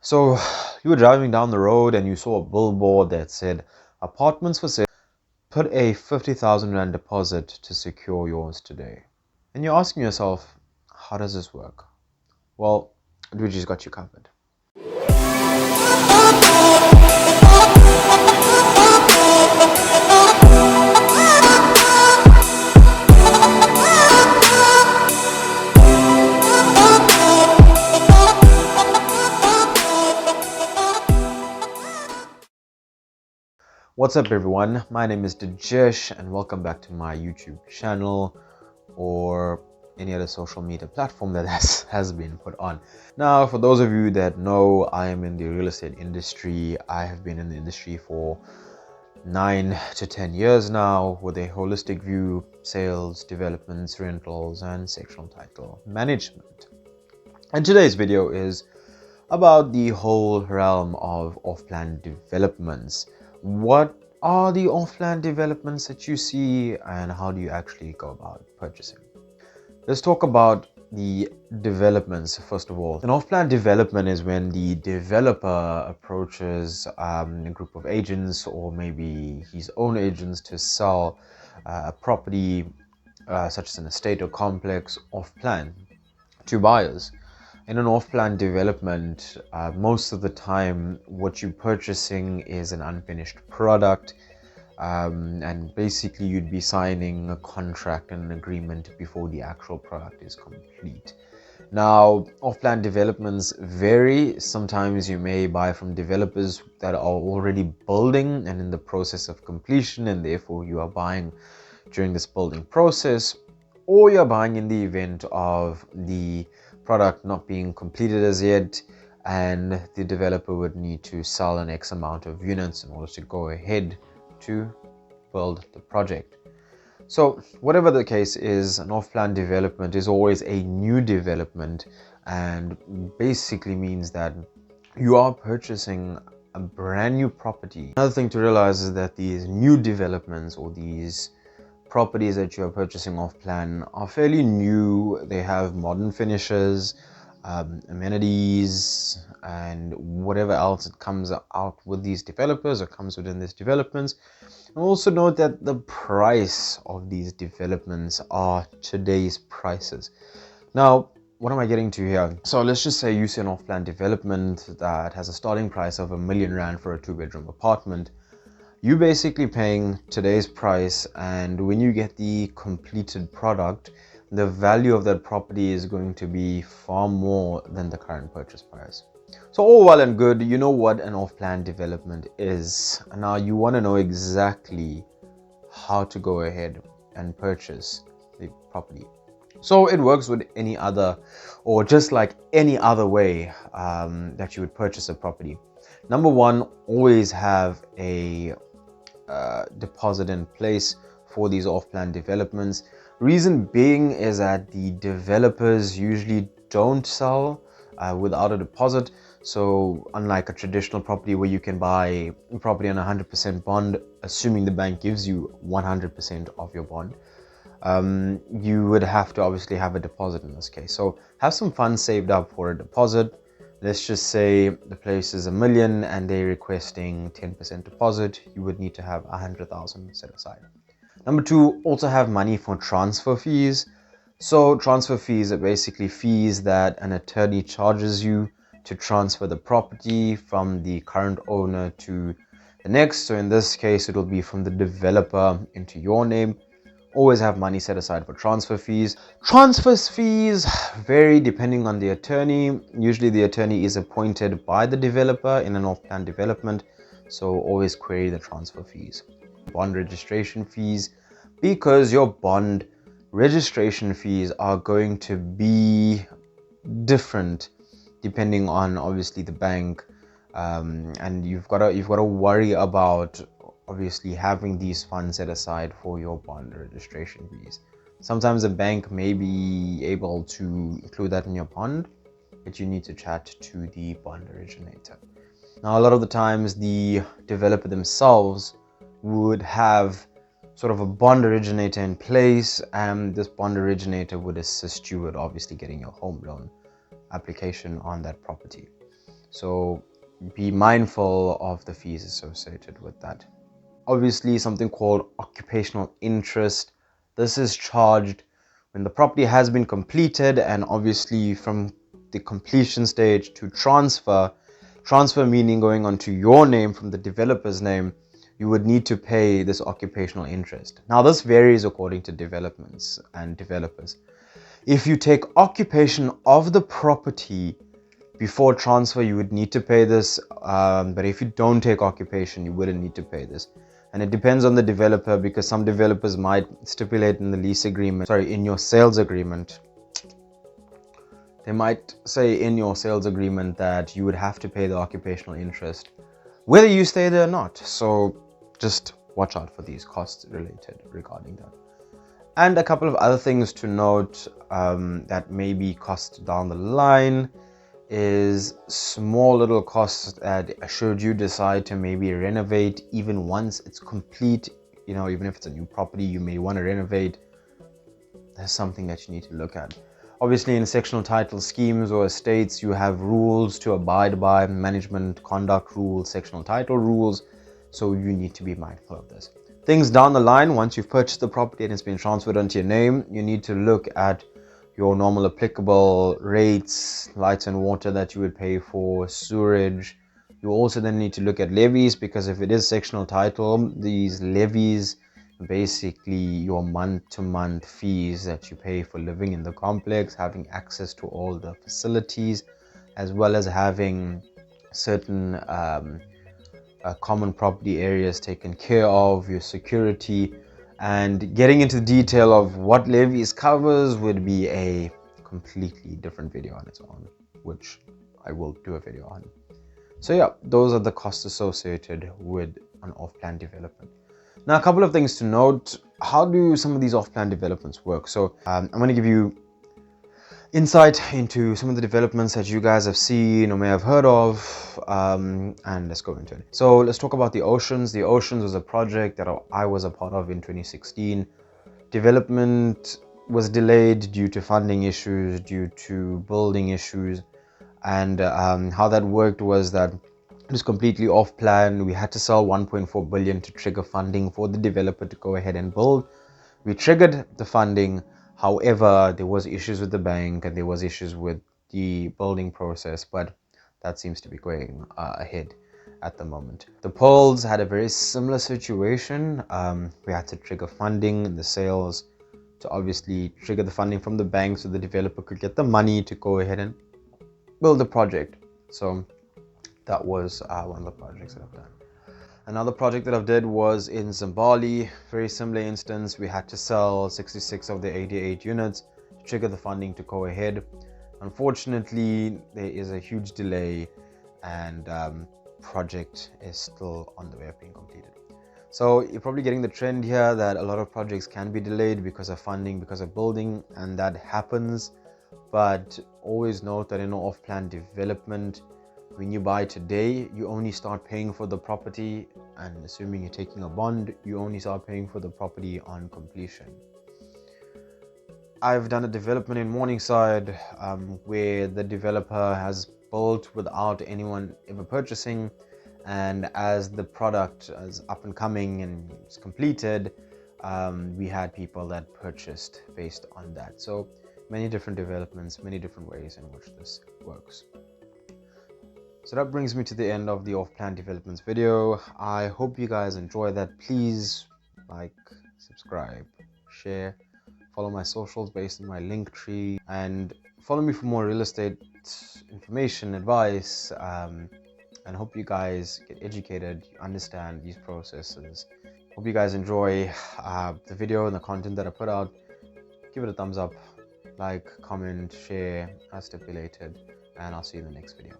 So you were driving down the road and you saw a billboard that said apartments for sale. Put a 50,000 Rand deposit to secure yours today. And you're asking yourself, how does this work? Well, Luigi's got you covered. What's up everyone, my name is Dajesh and welcome back to my YouTube channel or any other social media platform that has been put on. Now, for those of you that know, I am in the real estate industry. I have been in the industry for 9 to 10 years now with a holistic view: sales, developments, rentals, and sectional title management. And today's video is about the whole realm of off-plan developments. What are the off-plan developments that you see and how do you actually go about purchasing? Let's talk about the developments first of all. An off-plan development is when the developer approaches a group of agents or maybe his own agents to sell a property such as an estate or complex off-plan to buyers. In an off-plan development, most of the time what you're purchasing is an unfinished product, and basically you'd be signing a contract and an agreement before the actual product is complete. Now, off-plan developments vary. Sometimes you may buy from developers that are already building and in the process of completion, and therefore you are buying during this building process, or you're buying in the event of the product not being completed as yet and the developer would need to sell an X amount of units in order to go ahead to build the project. So whatever the case is, an off-plan development is always a new development and basically means that you are purchasing a brand new property. Another thing to realize is that these new developments or these properties that you are purchasing off plan are fairly new. They have modern finishes, amenities, and whatever else it comes out with these developers or comes within these developments. And also note that the price of these developments are today's prices. Now, what am I getting to here? So let's just say you see an off-plan development that has a starting price of R1 million for a 2-bedroom apartment. You're basically paying today's price, and when you get the completed product, the value of that property is going to be far more than the current purchase price. So all well and good, you know what an off-plan development is. Now you want to know exactly how to go ahead and purchase the property. So it works with any other, or just like any other way that you would purchase a property. Number one, always have a deposit in place for these off-plan developments. Reason being is that the developers usually don't sell without a deposit. So unlike a traditional property where you can buy property on 100% bond, assuming the bank gives you 100% of your bond, you would have to obviously have a deposit in this case. So have some funds saved up for a deposit. Let's just say the place is R1 million and they're requesting 10% deposit. You would need to have 100,000 set aside. Number two, also have money for transfer fees. So transfer fees are basically fees that an attorney charges you to transfer the property from the current owner to the next. So in this case, it'll be from the developer into your name. Always have money set aside for transfer fees. Transfer fees vary depending on the attorney. Usually the attorney is appointed by the developer in an off-plan development, so always query the transfer fees. Bond registration fees, because your bond registration fees are going to be different depending on obviously the bank, and you've got to worry about obviously having these funds set aside for your bond registration fees. Sometimes a bank may be able to include that in your bond, but you need to chat to the bond originator. Now, a lot of the times the developer themselves would have sort of a bond originator in place, and this bond originator would assist you with obviously getting your home loan application on that property. So be mindful of the fees associated with that. Obviously, something called occupational interest. This is charged when the property has been completed, and obviously from the completion stage to transfer meaning going onto your name from the developer's name, you would need to pay this occupational interest. Now, this varies according to developments and developers. If you take occupation of the property before transfer, you would need to pay this, but if you don't take occupation, you wouldn't need to pay this. And it depends on the developer, because some developers might stipulate in the lease agreement, in your sales agreement, they might say in your sales agreement that you would have to pay the occupational interest whether you stay there or not. So just watch out for these costs related regarding that. And a couple of other things to note that may be cost down the line is small little costs that should you decide to maybe renovate, even once it's complete, even if it's a new property, you may want to renovate. That's something that you need to look at. Obviously, in sectional title schemes or estates, you have rules to abide by, management conduct rules, sectional title rules, so you need to be mindful of this. Things down the line, once you've purchased the property and it's been transferred onto your name, you need to look at your normal applicable rates, lights and water that you would pay for, sewerage. You also then need to look at levies, because if it is sectional title, these levies basically your month-to-month fees that you pay for living in the complex, having access to all the facilities, as well as having certain common property areas taken care of, your security. And getting into the detail of what levies covers would be a completely different video on its own, which I will do a video on. So yeah, those are the costs associated with an off-plan development. Now, a couple of things to note. How do some of these off-plan developments work? So I'm going to give you insight into some of the developments that you guys have seen or may have heard of, and let's go into it. So let's talk about the Oceans. The Oceans was a project that I was a part of in 2016. Development was delayed due to funding issues, due to building issues, and how that worked was that it was completely off plan. We had to sell 1.4 billion to trigger funding for the developer to go ahead and build. We triggered the funding. However, there was issues with the bank and there was issues with the building process, but that seems to be going ahead at the moment. The Pearls had a very similar situation. We had to trigger funding and the sales to obviously trigger the funding from the bank so the developer could get the money to go ahead and build the project. So that was one of the projects that I've done. Another project that I've did was in Zimbabwe. Very similar instance. We had to sell 66 of the 88 units to trigger the funding to go ahead. Unfortunately, there is a huge delay, and project is still on the way of being completed. So you're probably getting the trend here that a lot of projects can be delayed because of funding, because of building, and that happens. But always note that in an off-plan development, when you buy today, you only start paying for the property, and assuming you're taking a bond, you only start paying for the property on completion. I've done a development in Morningside where the developer has built without anyone ever purchasing, and as the product is up and coming and it's completed, we had people that purchased based on that. So many different developments, many different ways in which this works. So that brings me to the end of the off-plan developments video. I hope you guys enjoy that. Please like, subscribe, share, follow my socials based on my link tree, and follow me for more real estate information, advice, and hope you guys get educated, you understand these processes. Hope you guys enjoy the video and the content that I put out. Give it a thumbs up, like, comment, share as stipulated, and I'll see you in the next video.